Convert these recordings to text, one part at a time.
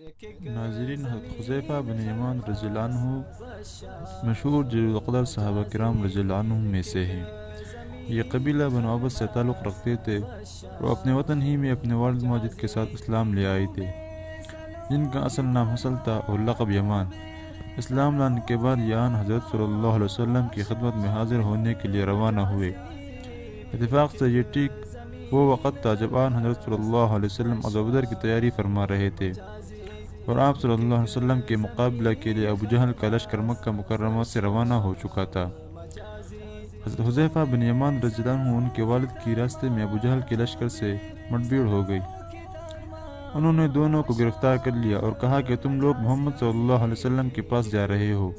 ناظرین، حضرت حذیفہ بن یمان رضی اللہ عنہ مشہور جلیل القدر صحابہ کرام رضی اللہ عنہم میں سے ہیں۔ یہ قبیلہ بنو عبد سے تعلق رکھتے تھے اور اپنے وطن ہی میں اپنے والد ماجد کے ساتھ اسلام لے آئے تھے، جن کا اصل نام حصل تھا اور لقب یمان۔ اسلام لانے کے بعد یہ آن حضرت صلی اللہ علیہ وسلم کی خدمت میں حاضر ہونے کے لیے روانہ ہوئے۔ اتفاق سے یہ ٹھیک وہ وقت تھا جب آن حضرت صلی اللہ علیہ وسلم غزوہ بدر کی تیاری فرما رہے تھے، اور آپ صلی اللہ علیہ وسلم کے مقابلہ کے لیے ابو جہل کا لشکر مکہ مکرمہ سے روانہ ہو چکا تھا۔ حضرت حذیفہ بن یمان رضی اللہ عنہ ان کے والد کی راستے میں ابو جہل کے لشکر سے مٹبھیڑ ہو گئی۔ انہوں نے دونوں کو گرفتار کر لیا اور کہا کہ تم لوگ محمد صلی اللہ علیہ وسلم کے پاس جا رہے ہو۔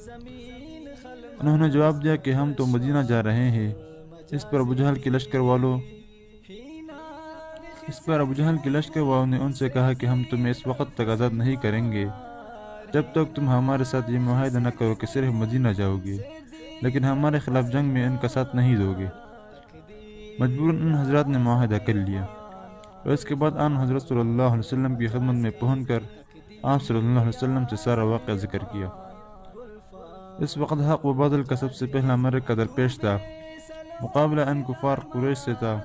انہوں نے جواب دیا کہ ہم تو مدینہ جا رہے ہیں۔ اس پر ابو جہل کے لشکر والوں نے ان سے کہا کہ ہم تمہیں اس وقت تک آزاد نہیں کریں گے جب تک تم ہمارے ساتھ یہ معاہدہ نہ کرو کہ صرف مدینہ جاؤ گے، لیکن ہمارے خلاف جنگ میں ان کا ساتھ نہیں دو گے۔ مجبوراً ان حضرات نے معاہدہ کر لیا، اور اس کے بعد آن حضرت صلی اللہ علیہ وسلم کی خدمت میں پہنچ کر آپ صلی اللہ علیہ وسلم سے سارا واقعہ ذکر کیا۔ اس وقت حق و باطل کا سب سے پہلا معرکہ درپیش تھا۔ مقابلہ ان کفار قریش سے تھا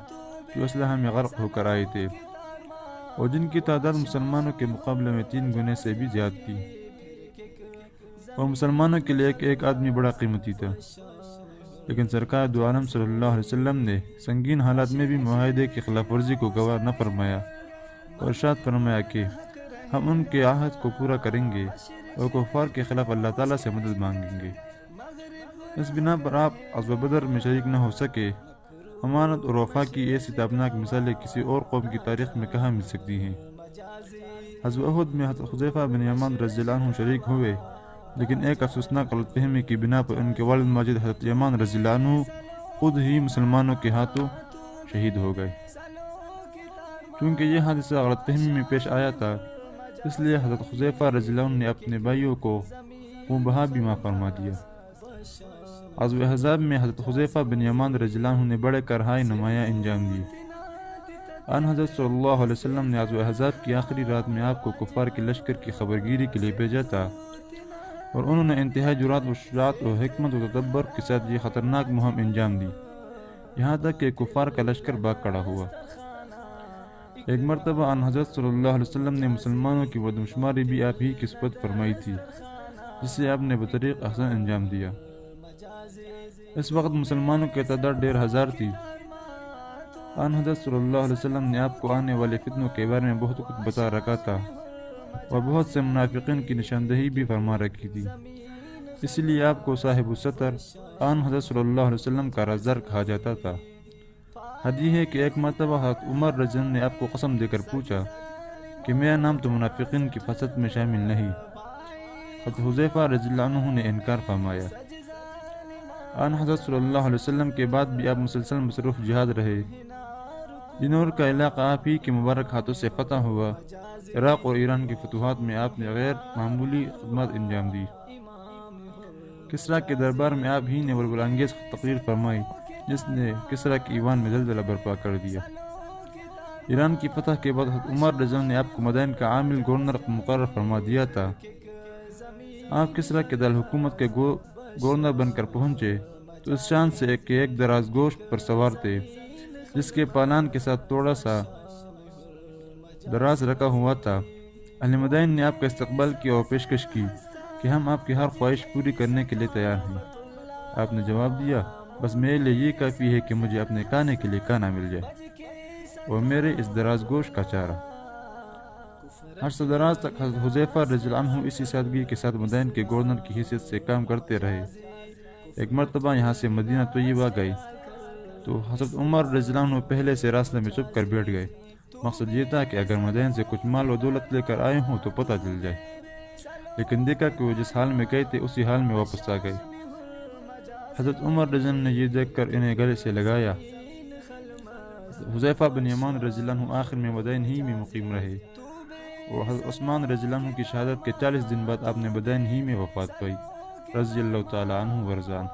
جو اسلحہ میں غرق ہو کر آئے تھے، اور جن کی تعداد مسلمانوں کے مقابلے میں 3 گنے سے بھی زیادہ تھی، اور مسلمانوں کے لیے ایک آدمی بڑا قیمتی تھا۔ لیکن سرکار دو عالم صلی اللہ علیہ وسلم نے سنگین حالات میں بھی معاہدے کی خلاف ورزی کو گوار نہ فرمایا، اور ارشاد فرمایا کہ ہم ان کے عہد کو پورا کریں گے اور کفار کے خلاف اللہ تعالیٰ سے مدد مانگیں گے۔ اس بنا پر آپ غزوہ بدر میں شریک نہ ہو سکے۔ امانت اور وفا کی ایسی تابناک مثالیں کسی اور قوم کی تاریخ میں کہاں مل سکتی ہیں۔ غزوہ احد میں حضرت حذیفہ بن یمان رضی اللہ عنہ شریک ہوئے، لیکن ایک افسوسناک غلط فہمی کی بنا پر ان کے والد ماجد حضرت یمان رضی اللہ عنہ خود ہی مسلمانوں کے ہاتھوں شہید ہو گئے۔ چونکہ یہ حادثہ غلط فہمی میں پیش آیا تھا، اس لیے حضرت حذیفہ رضی اللہ عنہ نے اپنے بھائیوں کو خون بہا بھی معاف فرما دیا۔ غزوہ احزاب میں حضرت حذیفہ بن یمان رضی اللہ عنہ نے بڑے کرہائے نمایاں انجام دیے۔ آن حضرت صلی اللہ علیہ وسلم نے غزوہ احزاب کی آخری رات میں آپ کو کفار کے لشکر کی خبرگیری کے لیے بھیجا تھا، اور انہوں نے انتہائی جرأت و شجاعت و حکمت و تدبر کے ساتھ یہ خطرناک مہم انجام دی، یہاں تک کہ کفار کا لشکر بھاگ کھڑا ہوا۔ ایک مرتبہ آن حضرت صلی اللہ علیہ وسلم نے مسلمانوں کی مردم شماری بھی آپ ہی کی سپرد فرمائی تھی، جسے آپ نے بطریق احسن انجام دیا۔ اس وقت مسلمانوں کی تعداد 1,500 تھی۔ آن حضرت صلی اللہ علیہ وسلم نے آپ کو آنے والے فتنوں کے بارے میں بہت کچھ بتا رکھا تھا، اور بہت سے منافقین کی نشاندہی بھی فرما رکھی تھی، اس لیے آپ کو صاحب الستر آن حضرت صلی اللہ علیہ وسلم کا رازدار کہا جاتا تھا۔ حدیث ہے کہ ایک مرتبہ حضرت عمر رضی اللہ عنہ نے آپ کو قسم دے کر پوچھا کہ میرا نام تو منافقین کی فہرست میں شامل نہیں۔ حضرت حذیفہ رضی اللہ عنہ نے انکار فرمایا۔ آن حضرت صلی اللہ علیہ وسلم کے بعد بھی آپ مسلسل مصروف جہاد رہے۔ جنور کا علاقہ آپ ہی کے مبارک ہاتھوں سے فتح ہوا۔ عراق اور ایران کی فتوحات میں آپ نے غیر معمولی خدمات انجام دی۔ کسریٰ کے دربار میں آپ ہی نے بلبل انگیز تقریر فرمائی، جس نے کسریٰ کے ایوان میں زلزلہ برپا کر دیا۔ ایران کی فتح کے بعد حضرت عمر رضی اللہ عنہ نے آپ کو مدائن کا عامل گورنر مقرر فرما دیا تھا۔ آپ کسریٰ کے دارالحکومت کے گورنر بن کر پہنچے تو اس شان سے ایک دراز گوشت پر سوار تھے، جس کے پالان کے ساتھ تھوڑا سا دراز رکھا ہوا تھا۔ اہل مدائن نے آپ کا استقبال کیا اور پیشکش کی کہ ہم آپ کی ہر خواہش پوری کرنے کے لیے تیار ہیں۔ آپ نے جواب دیا، بس میرے لیے یہ کافی ہے کہ مجھے اپنے کھانے کے لیے کھانا مل جائے اور میرے اس دراز گوشت کا چارہ۔ عرصہ دراز تک حضرت حذیفہ رضی اللہ عنہ اسی سادگی کے ساتھ مدائن کے گورنر کی حیثیت سے کام کرتے رہے۔ ایک مرتبہ یہاں سے مدینہ طیبہ گئے تو حضرت عمر رضی اللہ عنہ پہلے سے راستے میں چھپ کر بیٹھ گئے۔ مقصد یہ تھا کہ اگر مدائن سے کچھ مال و دولت لے کر آئے ہوں تو پتہ چل جائے، لیکن دیکھا کہ وہ جس حال میں گئے تھے اسی حال میں واپس آ گئے۔ حضرت عمر رضی اللہ عنہ نے یہ دیکھ کر انہیں گلے سے لگایا۔ حذیفہ بن یمان رضی اللہ عنہ آخر میں مدائن ہی میں مقیم رہے، اور حضرت عثمان رضی اللہ عنہ کی شہادت کے 40 دن بعد آپ نے مدائن ہی میں وفات پائی، رضی اللہ تعالی عنہ ورضان۔